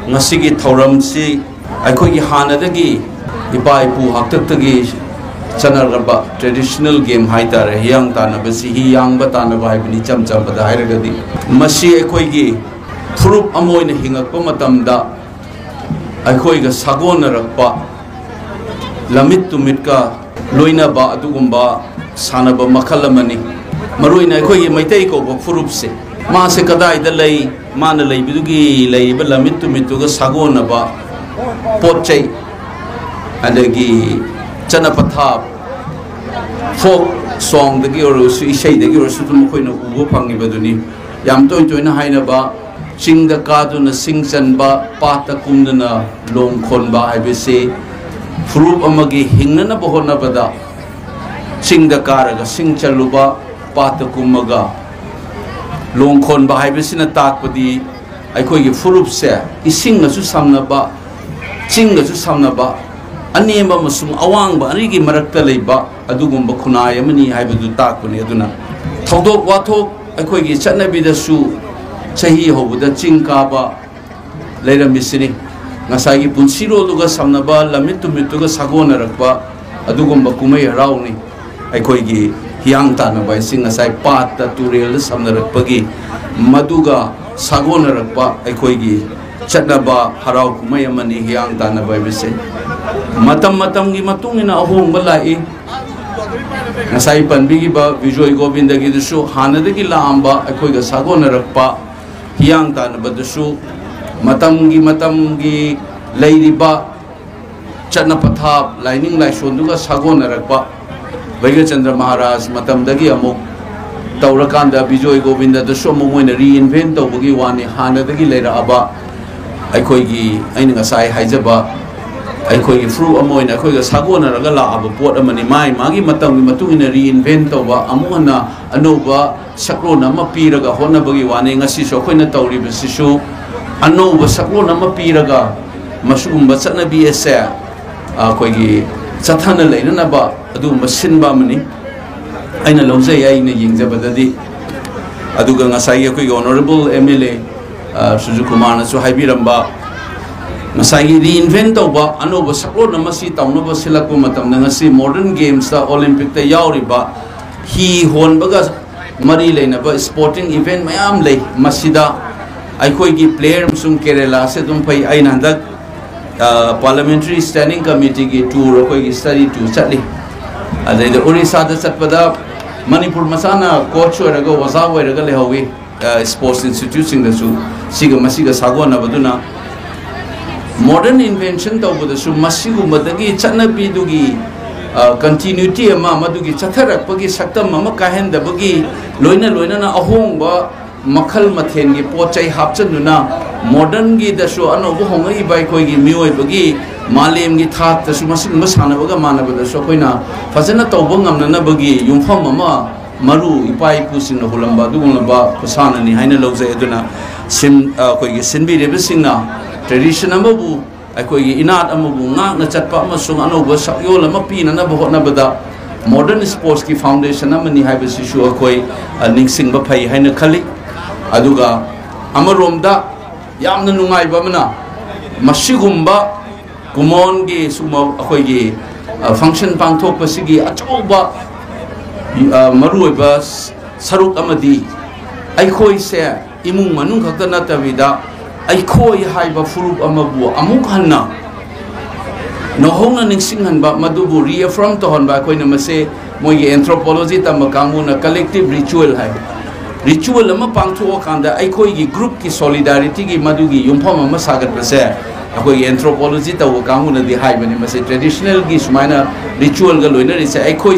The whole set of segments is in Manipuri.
ngasigi thoram si aikoi hanadagi ipa ipu haktagi chanaraba traditional game haitare hiyang tanabasi hiyang batanaba haibini chamcham bada hairagadi masi aikoi gi furup amoina hingakpa matamda aikoi ga sagona rakpa lamit tumitka loina ba adugumba sanaba makhalamani maruina aikoi gi maitai ko furup se ma se kadai da lei mana lei bidugi lei ba lamit tumitu ga sagona ba pochai adagi chana patha folk song dagi or su isai dagi or su tum khoi na ubo phangi baduni yam toy toy na haina ba sing da ka du na sing chan ba pata kum na long khon ba ai be se frup amagi hingna na bo na bada sing da ka ra ga sing chalu ba pata kum ga long khon ba ai be se na tak padi ai khoi gi frup se ising na su samna ba ching ga su samna ba anema masum awang ba ani gi marakta leiba adugumba khunai amani haibadu takuni aduna thodok wathok akhoi gi chanabi da su chahi hobuda chingka ba leirammisini ngasai gi punsiro duga samnaba lamitu mituga sagona rakba adugumba kumai harauni akhoi gi hiang tana bai sing ngasai pat ta turel samnarakpagi maduga sagona rakba akhoi gi chatnaba harau kumai amani hiang tana bai bise matam gi matungina ahong balai ngasai panbigi ba vijay govinda gi dusu hanadagi laamba akhoi ga sagona rakpa hiyang tan badusu matam gi leiriba chana pathap lining lai shonduga sagona rakpa Baiga Chandra Maharaj matam dagi amuk taurakanda vijay govinda dusu moina reinvent tawgi wani hanadagi leira aba akhoi gi aina ngasai haijaba aikoi fru amoina aikoi ga sagona raga la aba pot amani mai magi matam gi matungina reinvent tawba amuna anoba saklona ma piraga hona bagi wane ngasi so khoina tawri bisisu anoba saklona ma piraga masum bachana bi ese akoi gi chathana leina ba adu masinba mani aina longzai aina yingjabadadi aduga ngasai akoi honorable MLA Sujukumar na su haibiramba masai reinvent tawba anoba saklo na masi tawnaba silakpa matam na ngasi modern games ta Olympic ta yauriba hi honbaga mari leina ba sporting event mayam lei masida aikoi gi player sum Kerala se dum pai aina handak parliamentary standing committee gi tour akoi gi study to chatli adai da Orissa da chatpada Manipur masana coach oraga waza oraga lehawi sports institute sing da su siga masiga sagona baduna modern invention tawbada su masigu madagi chanabi dugi continuity ama madugi chatharak pagi saktam ama kahenda bagi loina na ahong ba makhal mathen gi pochai hapchanuna modern gi dasu anobu hongai bai koi gi mioi bagi malem gi thak dasu masig masana baga manaba dasu koina fazana tawba ngamna na bagi yumpham ama maru ipai pusin na hulamba dugulamba kusana ni haina lawjai aduna sim koi gi sinbi rebisingna tradition amabu aikoi inat amabu ngak na chatpa amasung anoba sakyol ama pina na bahot na bada modern sports ki foundation amani haibasi su akoi ningsing ba phai haina khali aduga amaromda yamna nungai ba mana masigumba kumon gi suma akoi gi function pangthok pasigi achauba maruiba saruk amadi aikoi se imung manung khakta na tawida aikoi haiba furup amabu amuk hanna nohongna ningsing hanba madubu reaffirm to hanba koi na mase moi anthropology tamakangu na collective ritual hai ritual ama pangtho kanda aikoi gi group ki solidarity gi madugi yumpham ama sagat base akoi anthropology taw kangu na di hai bani mase traditional gi sumaina ritual ga loina ri se aikoi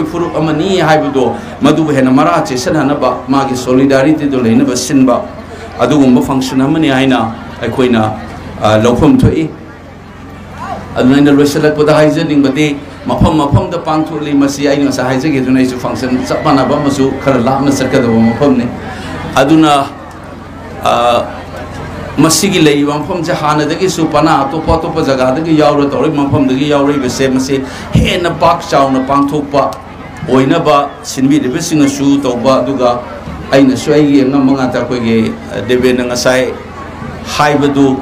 furup amani haibudo madubu hena mara che sanana ba magi solidarity do leina ba sinba adugumba function amani aina aikoina lawpham thoi adnaina loisalak poda haijaning bade mafam da pangthuli masi aina sa haijage dunai su function sapana ba masu khara lamna sarka da mafam ne aduna masigi lei mafam ja hana dagi su pana to jaga dagi yaura tori mafam dagi yaura bese masi he na pak chaw na pangthokpa oina ba sinbi de besinga su toba duga aina swai ngam manga ta ko ge debe na ngasai haibadu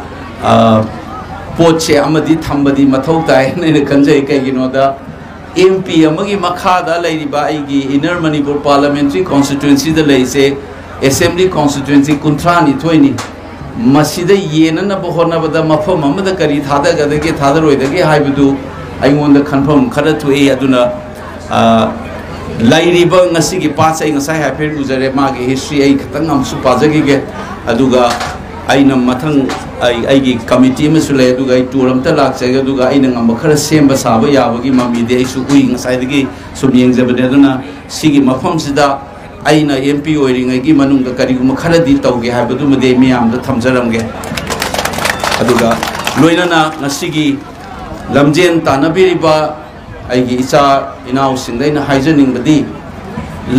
पोचे अमदी थंबदी मथौ ताय ने खंजय कईगिनोदा MP अमगी मखादा लेरिबा आइगी इनर मणिपुर पार्लियामेंट्री कॉन्स्टिट्यूएंसी द लेसे असेंबली कॉन्स्टिट्यूएंसी कुंथ्रानी थोइनी मसीद येनन बहोनबदा मफम अमदा करी थादगदगे थादरोइदगे हाइबदु आइंगोंद खनफम खरा थुए अदुना लाइरिबा ngasiगी पास ai ngasai हाइफेर उजरे मागे हिस्ट्री ai खतंग हमसु पाजगे अदुगा आइना मथंग आई कमिटी में सुले अदुगा आई टूरम त लाक्सेगा अदुगा आइना ngam खरा सेम बसाबा याबगी ममीदे आइसु उइ ngasai सुम येंगजबदे अदुना सिगी मफम सिदा आइना MP ओइरिंगगी मनुंग करिगुम खरा दी तौगे हाबदु मदे मियाम द थमजरमगे अदुगा लोइनाना ngasiगी लमजेन तानबिरिबा आइगी इचा इनाउ सिंगदैना हाइजनिंगबदी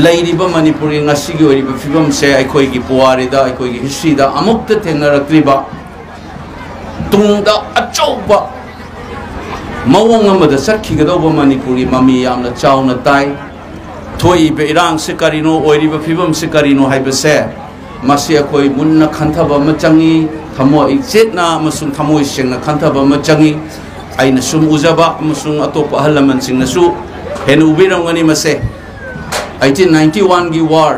लैरिबा मणिपुरी ngasiगी ओइरिबा फिबम से आइखोइगी पुवारिदा आइखोइगी हिस्ट्रीदा अमुक्त थेंगनरक्त्रिबा तुंगदा अचौबा मवोंग अमदा सखिगदौबा मणिपुरी ममी यामना चाउना ताई थोइबे इरांग से करिनो ओइरिबा फिबम से करिनो हाइबसे मसी आखोइ मुन्ना खंथबा म चंगी थमो इजेतना मसुं थमोइ सेंगना खंथबा म चंगी आइना सुम उजबा अमसुं अतोप अहलमन सिंगनसु हेन उबिरंगनी मसे 1891 की वार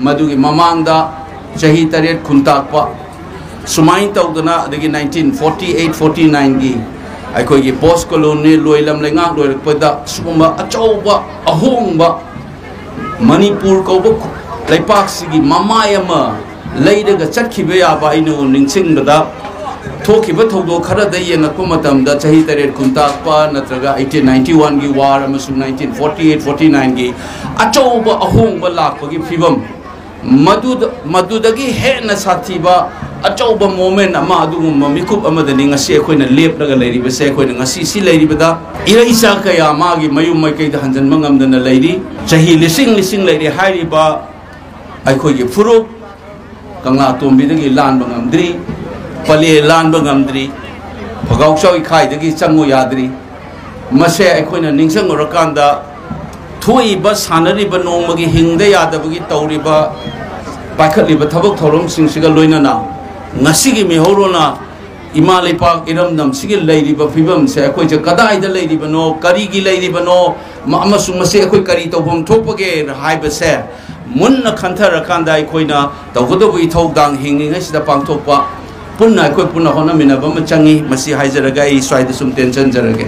मधुगी ममांगदा चही तरेट खुंताकपा सुमाइन तौदना अदगी 1948-49 की अखोगी पोस्ट कॉलोनी लोइलम लेंगा लोइरपदा सुबा अचौबा अहोंगबा मणिपुर कौब लैपाक्सिगी ममायमा लैरगा चटखिबे याबा आइनो निंगसिंगदा थोखिबा थौदो खरदा येंगकपा मतमदा चही तरेट खुंताकपा नत्रगा 1891 की वार अमसुं 1948-49 की अचौबा अहोंगबा लाकपगी फिबम मदुदगी हेन साथीबा अचौबा मोमेंट अमा अदुगुम मिकुप अमदनि ngasi अखोइना लेपलगा लैरिबसे अखोइना ngasi सि लैरिबदा इराइसा कया मागी मयुम मैकैदा हंजन मंगमदना लैरि चही लिसिंग लिसिंग लैरि हाइरिबा अखोइगी फुरुप कंगला तोंबिदगी लानबा ngamdri पले लानबा ngamdri भगाउचौ इखाइदगी चंगो याद्रि मसे अखोइना निंगसंगरकांदा थोइबा सानरिबा नोंमगी हिंगदा यादबगी तौरिबा पाखलिबा थबक थौरम सिंगसिगा लोइनाना ngasiगी मेहौरोना इमा लेपाक इरमदम सिगी लैरिबा फिबम से अखोइजे कदाइदा लैरिबनो करिगी लैरिबनो अमसुं मसे अखोइ करि तौबम थोपगे हाइबसे मुन्ना खंथरकांदा अखोइना तौगदबु इथौदांग हिंगिङसिदा पांथोकपा पुन्ना अखोइ पुन्ना होनमिनबा म चंगी मसी हाइजरगा इ स्वाइदा सुम टेंशन जरगे